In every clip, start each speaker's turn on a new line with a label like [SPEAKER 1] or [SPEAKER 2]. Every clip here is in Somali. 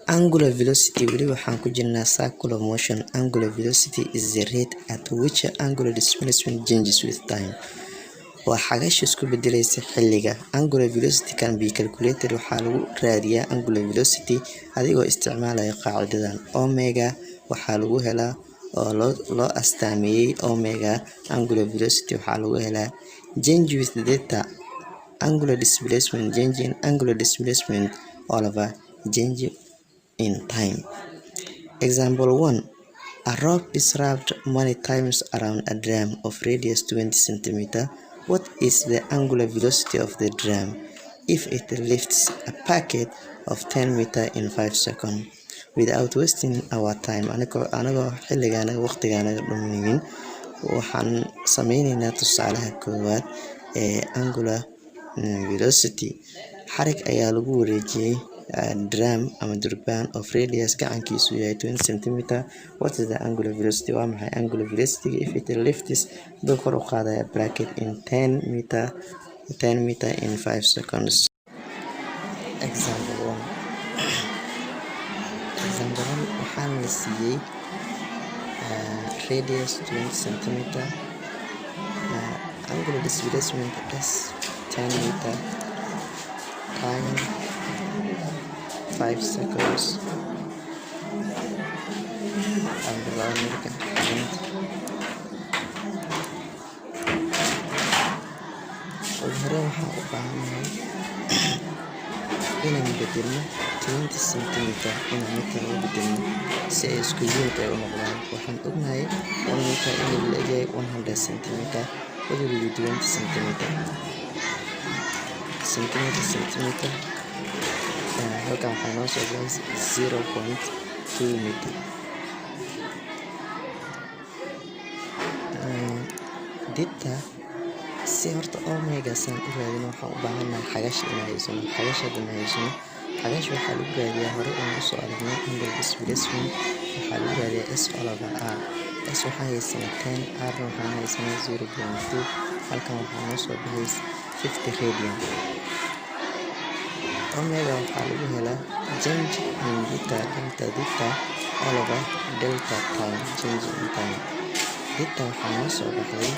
[SPEAKER 1] Angular velocity weli waxaan ku jirnaa circular motion. Angular velocity is the rate at which angular displacement changes with time. Waa xagasha isku bedelaysa xilliga. Angular velocity can be calculated. Waxaa lagu raadiyaa angular velocity adigoo isticmaalaya qaacidadan. Omega waxaa lagu helaa oo loo astaameeyay omega. Angular velocity waxaa lagu helaa change with data. Angular displacement, change in angular displacement all over change in time. Example 1. A rope is wrapped many times around a drum of radius 20 cm. What is the angular velocity of the drum if it lifts a packet of 10 meter in 5 seconds? Without wasting our time, anagoo xilligaana waqtigaana dhumin, waxaan sameynaynaa tusaalaha koowaad ee angular velocity. Xarig ayaa lagu wareejiyay drum ama durbaan of radius gacankiisu yahay 20 cm. What is the angular velocity? Waa maxay angular velocity if it lifts dul kor u qaadaya bracket in 10 meter in 5 seconds? Example 1 waxaan la siiyay radius 20 cm, angular displacement is 10 meter, time 5 seconds, and the American print. Hore waxaan u baahanahay inaan bedelno 20 cm inaan meter u bedelno si ay isku unit ay u noqdaan. Waxaan ognahay 1 meter inuu leeyahay 100 cm. What will be 20 cm? Centimeter. Halkan waxaa noo soo baxay 0.2 meter. Dita si horta omega saan u raadino waxaan u baahanahay xagasha inaan haysano. Xagash waxaa lagu raadiyaa hore aan usoo aragnay angular displacement. Waxaa lagu raadiyaa s all over r. S waxaan haysanaa 10, r waxaan haysanaa 0.2. halkan waxaa noo soo baxay 50 radian. Omega waxaa lagu helaa change in delta all over delta time, change in time. Delta waxaa noo soo baxay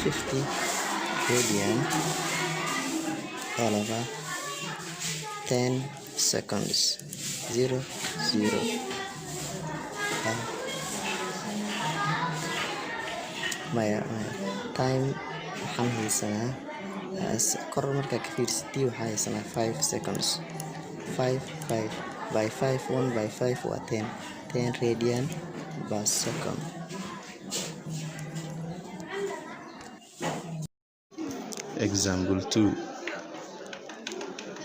[SPEAKER 1] 50 radian all over 10 seconds. 0 0 maya time waxaan haysanaa kor markaa ka fiirsatay waxaa haysanaa 5 seconds. 5 by 5 1 by 5 waa 10 radian per second.
[SPEAKER 2] Example 2.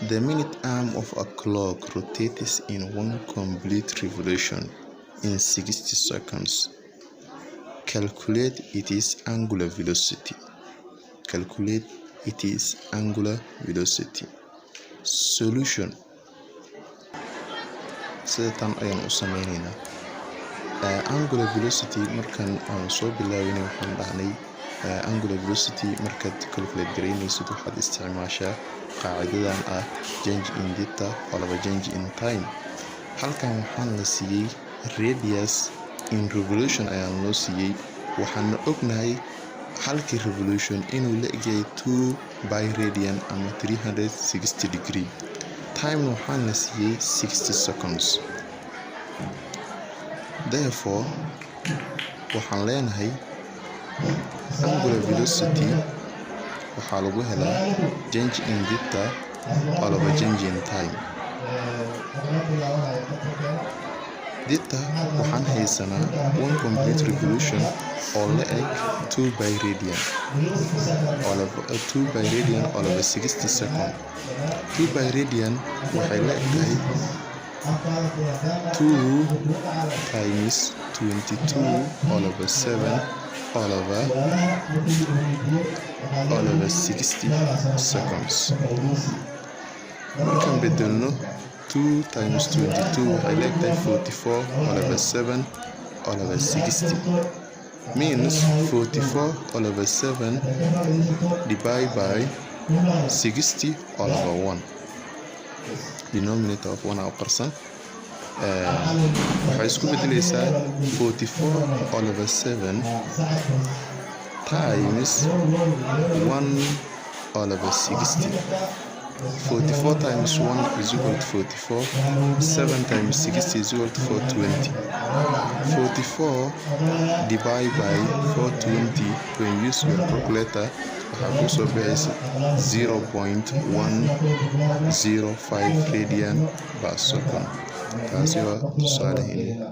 [SPEAKER 2] The minute arm of a clock rotates in one complete revolution in 60 seconds. Calculate its angular velocity. Solution. Sidatan ayaan u sameynaynaa. Angular velocity markaan aan soo bilaabinay waxaan dhahnay angular velocity markaad calculate garaynaysid waxaad isticmaashaa qaacidadan ah change in data all over change in time. Halkan waxaan la siiyay radius in revolution ayaan loo siiyay. waxaan ognahay halkii revolution inuu la egyahay 2 by radian ama 360 degree. Time waxaan la siiyay 60 seconds. Therefore waxaan leenahay angular velocity waxaa lagu helaa change in data all over change in time. Data waxaan haysanaa one complete revolution oo la eg 2 by radian all over 60 seconds. 2 by radian waxay la egtahay 2 times 22 all over 7 all over 60 seconds. Markaan bedelno 2 times 22 waxay la egtahay 44 all over 7 all over 60 means 44 all over 7 divided by 60 all over 1. Denominator of 1 our person waxay isku bedelaysaa 44/7 times 1/60. 44 times 1 is equal to 44. 7 times 60 is equal to 420. 44 divided by 420 when you use your calculator waxaa ku soo baxaysa 0.105 radian per second. Taasi waa tusaalaheena.